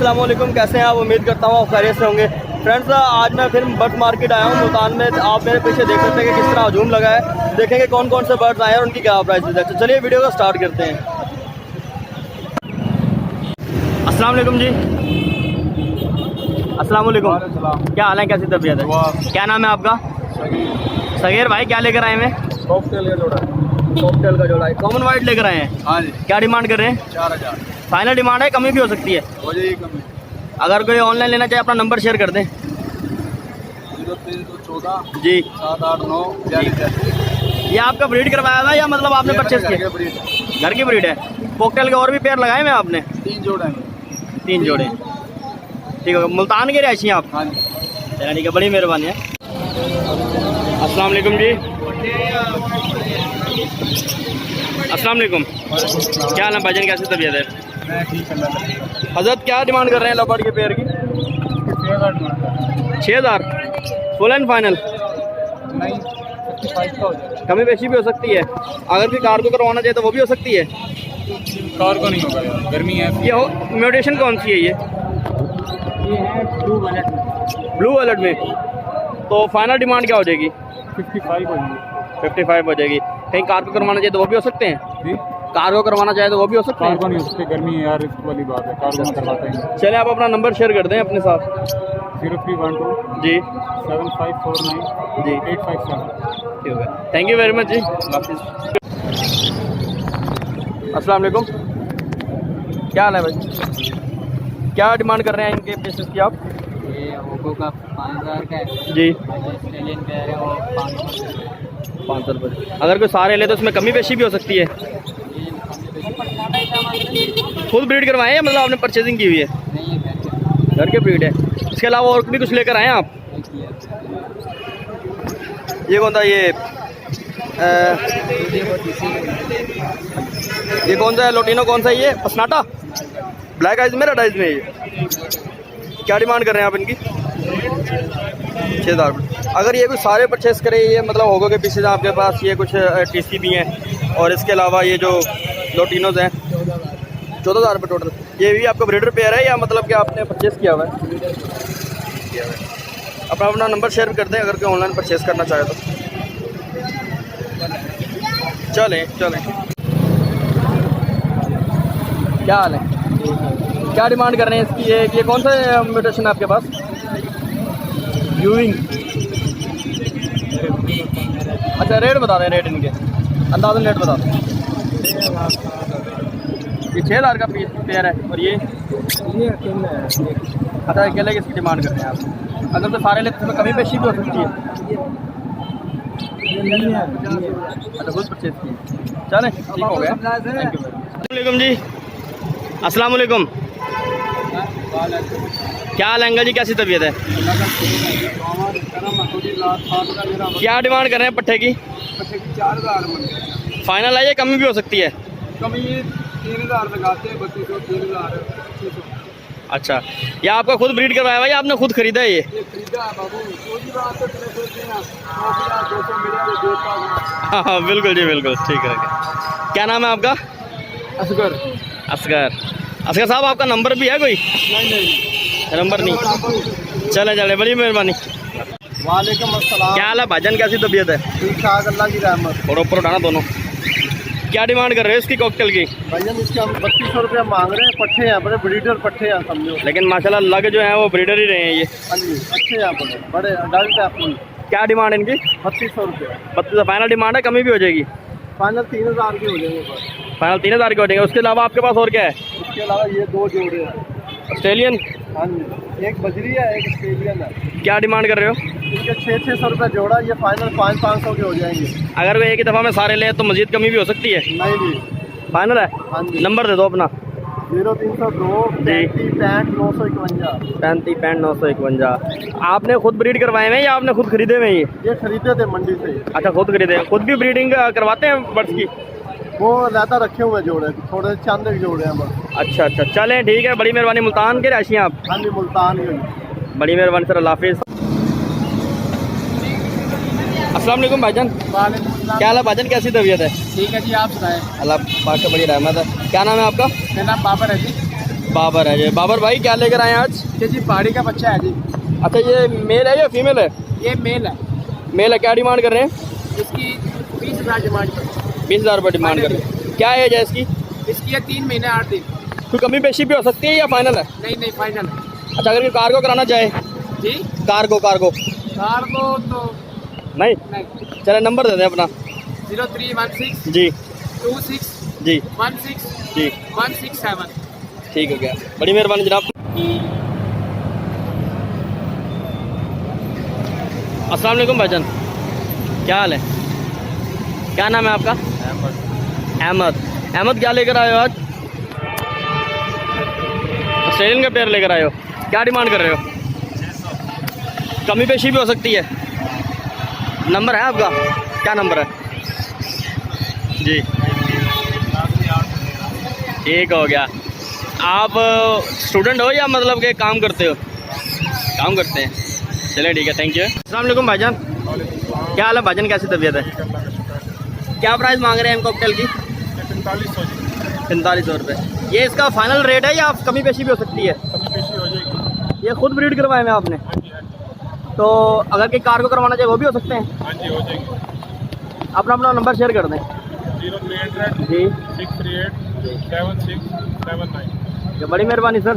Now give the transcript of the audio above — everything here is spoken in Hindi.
अस्सलाम वालेकुम, कैसे हैं आप? उम्मीद करता हूँ आप खैरियत से होंगे। फ्रेंड्स, आज मैं फिर बर्ड मार्केट आया हूँ मुल्तान में। आप मेरे पीछे देख सकते हैं कि किस तरह हजूम लगा है। देखेंगे कौन कौन से बर्ड्स आए हैं और उनकी क्या प्राइस है। चलिए वीडियो को स्टार्ट करते हैं। अस्सलाम वालेकुम जी। अस्सलाम वालेकुम, क्या हाल है, कैसी तबीयत है? क्या नाम है आपका? सगीर भाई, क्या लेकर आए हैं? कॉकटेल का जोड़ा। कॉकटेल का जोड़ा है, कॉमन वाइट लेकर आए हैं। हाँ जी। क्या डिमांड कर रहे हैं? 4000 फाइनल डिमांड है, कमी भी हो सकती है। हो जाएगी कमी। अगर कोई ऑनलाइन लेना चाहे अपना नंबर शेयर कर दें। 0314 जी, 789 ये आपका ब्रीड करवाया था या मतलब आपने परचेस किया? घर की ब्रीड है। कॉकटेल के और भी पेयर लगाए हुए हैं आपने? 3 जोड़े हैं। 3 जोड़े, ठीक है। मुल्तान के रहायशी हैं आप? हाँ जी। चलिए ठीक है, बड़ी मेहरबानी है। अस्सलाम वालेकुम जी। अस्सलाम वालेकुम, क्या हाल है भाईजान, कैसी तबीयत है? मैं ठीक है। हजरत, क्या डिमांड कर रहे हैं लवर्ड के पेयर की? 6000 फुल एंड फाइनल? नहीं, 55 का हो जाएगा। कमी बेशी भी हो सकती है। अगर कोई कार को करवाना चाहे तो वो भी हो सकती है। कार को नहीं होगा यार, गर्मी है। ये हो म्यूटेशन कौन सी है ये? ये है ब्लू वैलेट में। ब्लू वॉलेट में, तो फाइनल डिमांड क्या हो जाएगी? 55 हो जाएगी। 55 हो जाएगी। कहीं कार को करवाना चाहे तो वो भी हो सकते हैं? जी, कार को करवाना चाहे तो वो भी हो सकते कार हैं। को नहीं हो सकते, गर्मी है यार, रिस्क वाली बात है। कार को नहीं करवाते हैं। चलिए, आप अपना नंबर शेयर कर दें अपने साथ। 0312 जी 7549 जी, 857। ठीक है, थैंक यू वेरी मच जी। अस्सलाम वालेकुम, क्या हाल है भाई? क्या डिमांड कर रहे हैं इनके पीसेस की आप? ये ओप्पो का 5000 का है। जी, ऑस्ट्रेलियन कह रहे हो 500 रुपये। अगर कोई सारे ले तो उसमें कमी बेशी भी हो सकती है। खुद ब्रीड करवाए हैं या मतलब आपने परचेजिंग की हुई है? घर के ब्रीड है। इसके अलावा और भी कुछ लेकर आए हैं आप? ये कौन था ये कौन सा है लोटिनो? कौन सा है ये? पसनाटा ब्लैक आइज में, रेड आइज में? ये क्या डिमांड कर रहे हैं आप इनकी? 6000 रुपये। अगर ये कुछ सारे परचेस करें, ये मतलब होगो के पीछे आपके पास ये कुछ टीसी भी हैं और इसके अलावा ये जो लोटिनोज हैं 14000 रुपये टोटल। ये भी आपका ब्रीडर पेयर है या मतलब कि आपने परचेस किया हुआ है? अपना नंबर शेयर कर दें अगर कोई ऑनलाइन परचेस करना चाहे तो। चलें। क्या हाल है, क्या डिमांड कर रहे हैं इसकी? ये कौन सा म्यूटेशन है आपके पास? यूविंग। अच्छा, रेट बता दें, रेट इनके अंदाज़न रेट बता दें। ये 6000 का पेयर है और ये अकेला है। अच्छा, अकेले किसकी डिमांड करते हैं आप? अगर तो सारे लेते तो कमी पेशी भी हो सकती है। अच्छा, खुद परचेज की। चलें, ठीक हो गया, थैंक यू। अस्सलाम जी। अस्सलाम वालेकुम, क्या हाल है अंकल जी, कैसी तबीयत है? क्या डिमांड कर रहे हैं पट्टे की? 4000 फाइनल है, ये कमी भी हो सकती है। कमी 3000 लगाते हैं, 3200 3000 2500। अच्छा, ये आपका खुद ब्रीड करवाया हुआ है या आपने खुद खरीदा है? ये खरीदा है बाबू, कोई बात है, 200 मिलेगा। हाँ, बिल्कुल जी, बिल्कुल, ठीक है। क्या नाम है आपका? असगर। असगर साहब, आपका नंबर भी है कोई? नहीं, नंबर नहीं। चले, बड़ी मेहरबानी। वालेकुम अस्सलाम। क्या हाल है भाईजान, कैसी तबीयत है? ठीक ठाक, अल्लाह की रहमत। और ऊपर उठाना दोनों। क्या डिमांड कर रहे हो इसकी कॉकटेल की? भैया इसके हम 3200 रुपया मांग रहे हैं। पट्टे हैं, बड़े ब्रीडर पट्टे हैं, समझो। लेकिन माशाल्लाह लग जो है वो ब्रीडर ही रहे हैं ये। हाँ जी, अच्छे हैं, बड़े अडल्ट है फुल। क्या डिमांड है इनकी? 3200 रुपया। 32 फाइनल डिमांड है, कमी भी हो जाएगी? फाइनल 3000 के हो जाएंगे बस। फाइनल 3000 के हो जाएंगे। उसके अलावा आपके पास और क्या है? उसके अलावा ये 2 जोड़े हैं। ऑस्ट्रेलियन? हाँ जी, एक बजरी है, एक ऑस्ट्रेलियन है। क्या डिमांड कर रहे हो? इनके 600 रुपये जोड़ा। ये फाइनल 500 के हो जाएंगे। अगर वो एक ही दफ़ा में सारे ले तो मजीद कमी भी हो सकती है? नहीं जी, फाइनल है। हाँ जी। नंबर दे दो अपना। 0302 35 951। 35 951। आपने खुद ब्रीड करवाए हैं या आपने खुद खरीदे हुए हैं ये खरीदे थे मंडी से। अच्छा, खुद खरीदे। खुद भी ब्रीडिंग करवाते हैं बर्ड्स की? वो रहता रखे हुए जोड़े, थोड़े चंद जोड़े हैं बस। अच्छा, चलें, ठीक है, बड़ी मेहरबानी। मुल्तान के रहायशी हैं आप? हाँ जी, मुल्तान ही। बड़ी मेहरबानी सर, अल्लाह हाफिज़। अस्सलाम वालेकुम भाईजान, क्या हाल है भाईजान, कैसी तबीयत है? ठीक है जी, आप बताएं। अल्लाह पाक का बड़ी रहमत है। क्या नाम है आपका? मेरा नाम बाबर है जी। बाबर है ये। बाबर भाई क्या लेकर आए हैं आज? ये जी पहाड़ी का बच्चा है जी। अच्छा ये मेल है या फीमेल है? ये मेल है। मेल है। क्या डिमांड कर रहे हैं? इसकी 20,000 डिमांड है। 20,000 रुपये डिमांड कर रहे हैं। क्या एज है इसकी? इसकी है 3 महीने 8 दिन। कोई कमी पेशी भी हो सकती है या फाइनल है? नहीं फाइनल है। अच्छा अगर कोई कार्गो कराना चाहे? जी कार्गो कार को तो नहीं। नहीं। चले नंबर दे दें अपना। 0316 जी 26 जी 16 जी 167। ठीक हो गया, बड़ी मेहरबानी जनाब। अस्सलाम वालेकुम भाईजान, क्या हाल है? क्या नाम है आपका? अहमद। अहमद क्या लेकर आए हो आज? ऑस्ट्रेलियन का पेयर लेकर आए हो। क्या डिमांड कर रहे हो? कमी पेशी भी हो सकती है। नंबर है आपका? क्या नंबर है? जी ठीक हो गया। आप स्टूडेंट हो या मतलब के काम करते हो? काम करते हैं। चलिए ठीक है, थैंक यू। अस्सलाम वालेकुम भाईजान, क्या हाल है भाईजान? कैसी तबीयत है? क्या प्राइस मांग रहे हैं इन कॉकटेल की? 4500 रुपये। ये इसका फाइनल रेट है या कमी पेशी भी हो सकती है? ये खुद ब्रीड करवाए हैं आपने? तो अगर कोई कार को करवाना चाहिए वो भी हो सकते हैं? हाँ जी हो जाएगी। अपना नंबर शेयर कर दें। 0300 जी 638 7679। बड़ी मेहरबानी सर।